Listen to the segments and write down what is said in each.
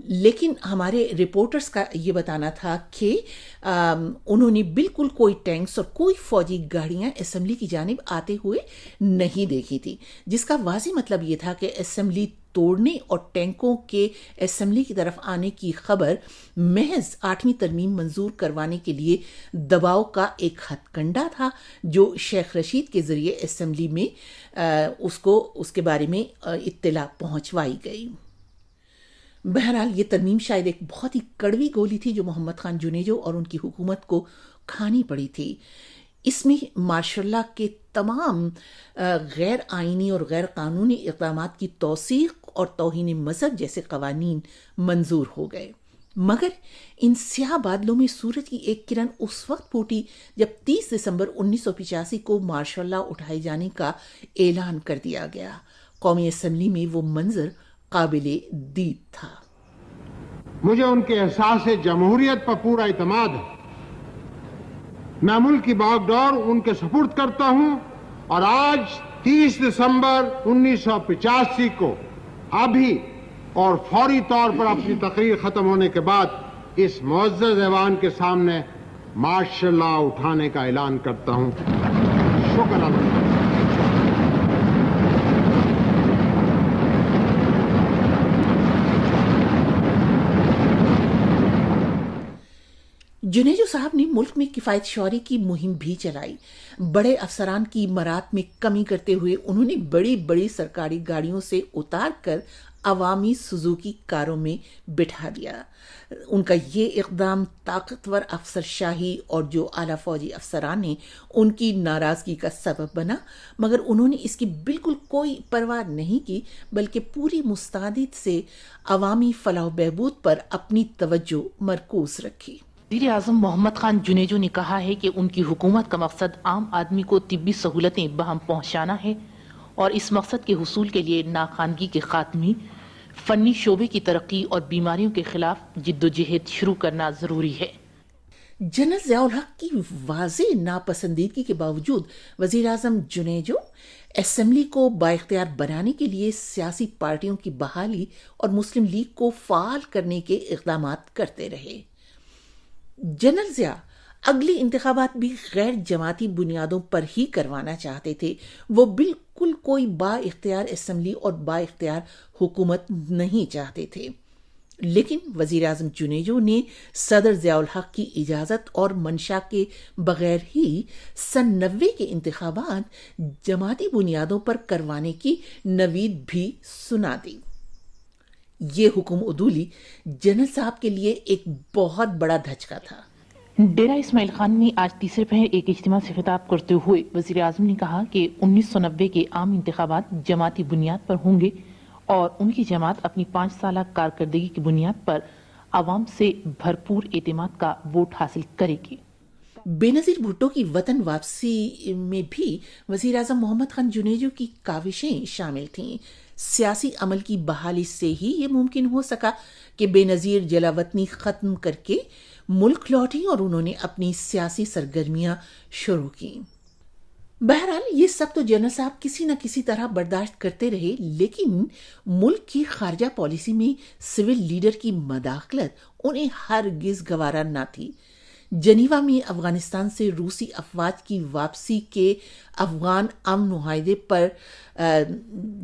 لیکن ہمارے رپورٹرز کا یہ بتانا تھا کہ انہوں نے بالکل کوئی ٹینکس اور کوئی فوجی گاڑیاں اسمبلی کی جانب آتے ہوئے نہیں دیکھی تھی، جس کا واضح مطلب یہ تھا کہ اسمبلی توڑنے اور ٹینکوں کے اسمبلی کی طرف آنے کی خبر محض 8ویں ترمیم منظور کروانے کے لیے دباؤ کا ایک ہتھ کنڈا تھا جو شیخ رشید کے ذریعے اسمبلی میں اس کے بارے میں اطلاع پہنچوائی گئی۔ بہرحال یہ ترمیم شاید ایک بہت ہی کڑوی گولی تھی جو محمد خان جنیجو اور ان کی حکومت کو کھانی پڑی تھی۔ اس میں مارشل لا کے تمام غیر آئینی اور غیر قانونی اقدامات کی توثیق اور توہین مذہب جیسے قوانین منظور ہو گئے، مگر ان سیاہ بادلوں میں سورج کی ایک کرن اس وقت پھوٹی جب 30 دسمبر 1985 کو مارشل لا اٹھائے جانے کا اعلان کر دیا گیا۔ قومی اسمبلی میں وہ منظر قابل دید تھا۔ مجھے ان کے احساس جمہوریت پر پورا اعتماد ہے۔ میں ملک کی باغ ڈور ان کے سپرد کرتا ہوں، اور آج 30 دسمبر 1985 کو ابھی اور فوری طور پر اپنی تقریر ختم ہونے کے بعد اس معزز ایوان کے سامنے مارشل لا اٹھانے کا اعلان کرتا ہوں۔ شکر اللہ۔ جنیجو صاحب نے ملک میں کفایت شعاری کی مہم بھی چلائی۔ بڑے افسران کی مرات میں کمی کرتے ہوئے انہوں نے بڑی بڑی سرکاری گاڑیوں سے اتار کر عوامی سوزوکی کاروں میں بٹھا دیا۔ ان کا یہ اقدام طاقتور افسر شاہی اور جو اعلیٰ فوجی افسران ہیں ان کی ناراضگی کا سبب بنا، مگر انہوں نے اس کی بالکل کوئی پرواہ نہیں کی، بلکہ پوری مستعدی سے عوامی فلاح و بہبود پر اپنی توجہ مرکوز رکھی۔ وزیر اعظم محمد خان جنیجو نے کہا ہے کہ ان کی حکومت کا مقصد عام آدمی کو طبی سہولتیں بہم پہنچانا ہے، اور اس مقصد کے حصول کے لیے ناخوانگی کے خاتمے، فنی شعبے کی ترقی اور بیماریوں کے خلاف جدوجہد شروع کرنا ضروری ہے۔ جنرل ضیاء الحق کی واضح ناپسندیدگی کے باوجود وزیر اعظم جنیجو اسمبلی کو بااختیار بنانے کے لیے سیاسی پارٹیوں کی بحالی اور مسلم لیگ کو فعال کرنے کے اقدامات کرتے رہے۔ جنرل ضیاء اگلی انتخابات بھی غیر جماعتی بنیادوں پر ہی کروانا چاہتے تھے۔ وہ بالکل کوئی با اختیار اسمبلی اور با اختیار حکومت نہیں چاہتے تھے، لیکن وزیر اعظم جنیجو نے صدر ضیاء الحق کی اجازت اور منشا کے بغیر ہی سن 90 کے انتخابات جماعتی بنیادوں پر کروانے کی نوید بھی سنا دی۔ یہ حکم عدولی جنرل صاحب کے لیے ایک بہت بڑا دھچکا تھا۔ ڈیرہ اسماعیل خان میں آج تیسرے پہر ایک اجتماع سے خطاب کرتے ہوئے وزیر اعظم نے کہا کہ 1990 کے عام انتخابات جماعتی بنیاد پر ہوں گے، اور ان کی جماعت اپنی 5 سالہ کارکردگی کی بنیاد پر عوام سے بھرپور اعتماد کا ووٹ حاصل کرے گی۔ بے نظیر بھٹو کی وطن واپسی میں بھی وزیر اعظم محمد خان جنیجو کی کاوشیں شامل تھیں۔ سیاسی عمل کی بحالی سے ہی یہ ممکن ہو سکا کہ بے نظیر جلا وطنی ختم کر کے ملک لوٹیں اور انہوں نے اپنی سیاسی سرگرمیاں شروع کی۔ بہرحال یہ سب تو جنرل صاحب کسی نہ کسی طرح برداشت کرتے رہے، لیکن ملک کی خارجہ پالیسی میں سول لیڈر کی مداخلت انہیں ہرگز گوارا نہ تھی۔ جنیوا میں افغانستان سے روسی افواج کی واپسی کے افغان امن معاہدے پر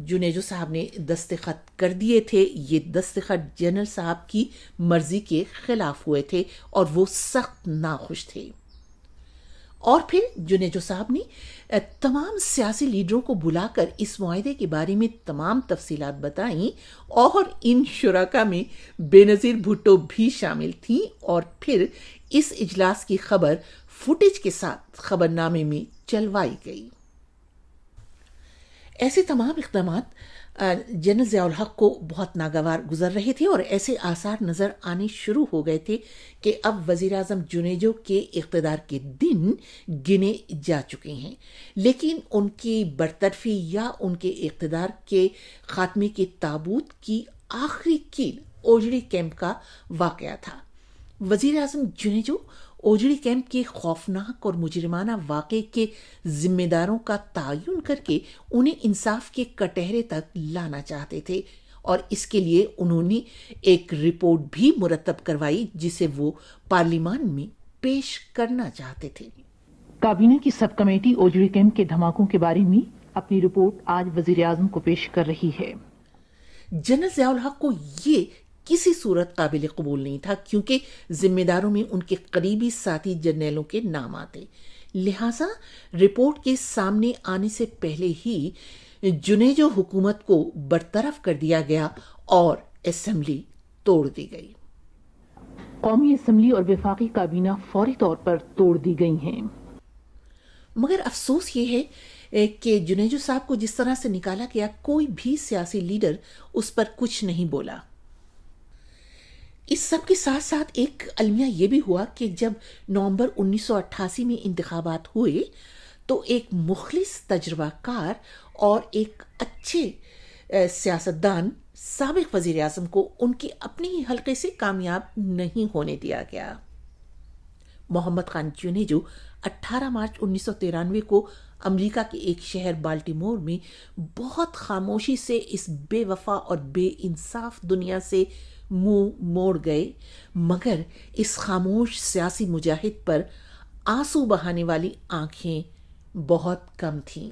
جنیجو صاحب نے دستخط کر دیے تھے۔ یہ دستخط جنرل صاحب کی مرضی کے خلاف ہوئے تھے اور وہ سخت ناخوش تھے۔ اور پھر جنیجو صاحب نے تمام سیاسی لیڈروں کو بلا کر اس معاہدے کے بارے میں تمام تفصیلات بتائیں، اور ان شرکاء میں بے نظیر بھٹو بھی شامل تھیں، اور پھر اس اجلاس کی خبر فوٹیج کے ساتھ خبرنامے میں چلوائی گئی۔ ایسے تمام اقدامات جنرل ضیاء الحق کو بہت ناگوار گزر رہے تھے، اور ایسے آثار نظر آنے شروع ہو گئے تھے کہ اب وزیر اعظم جنیجو کے اقتدار کے دن گنے جا چکے ہیں، لیکن ان کی برطرفی یا ان کے اقتدار کے خاتمے کے تابوت کی آخری کیل اوجڑی کیمپ کا واقعہ تھا۔ وزیر اعظم جنیجو اوجڑی کیمپ کے خوفناک اور مجرمانہ واقعے کے ذمہ داروں کا تعین کر کے انہیں انصاف کے کٹہرے تک لانا چاہتے تھے، اور اس کے لیے انہوں نے ایک رپورٹ بھی مرتب کروائی جسے وہ پارلیمان میں پیش کرنا چاہتے تھے۔ کابینہ کی سب کمیٹی اوجڑی کیمپ کے دھماکوں کے بارے میں اپنی رپورٹ آج وزیر اعظم کو پیش کر رہی ہے۔ جنرل ضیاء الحق کو یہ کسی صورت قابل قبول نہیں تھا کیونکہ ذمہ داروں میں ان کے قریبی ساتھی جرنیلوں کے نام آتے، لہٰذا رپورٹ کے سامنے آنے سے پہلے ہی جنیجو حکومت کو برطرف کر دیا گیا اور اسمبلی توڑ دی گئی۔ قومی اسمبلی اور وفاقی کابینہ فوری طور پر توڑ دی گئی ہیں۔ مگر افسوس یہ ہے کہ جنیجو صاحب کو جس طرح سے نکالا گیا کوئی بھی سیاسی لیڈر اس پر کچھ نہیں بولا۔ اس سب کے ساتھ ساتھ ایک المیہ یہ بھی ہوا کہ جب نومبر 1988 میں انتخابات ہوئے تو ایک مخلص تجربہ کار اور ایک اچھے سیاستدان سابق وزیر اعظم کو ان کے اپنے ہی حلقے سے کامیاب نہیں ہونے دیا گیا۔ محمد خان جنیجو 18 مارچ 1993 کو امریکہ کے ایک شہر بالٹیمور میں بہت خاموشی سے اس بے وفا اور بے انصاف دنیا سے منہ موڑ گئے، مگر اس خاموش سیاسی مجاہد پر آنسو بہانے والی آنکھیں بہت کم تھیں۔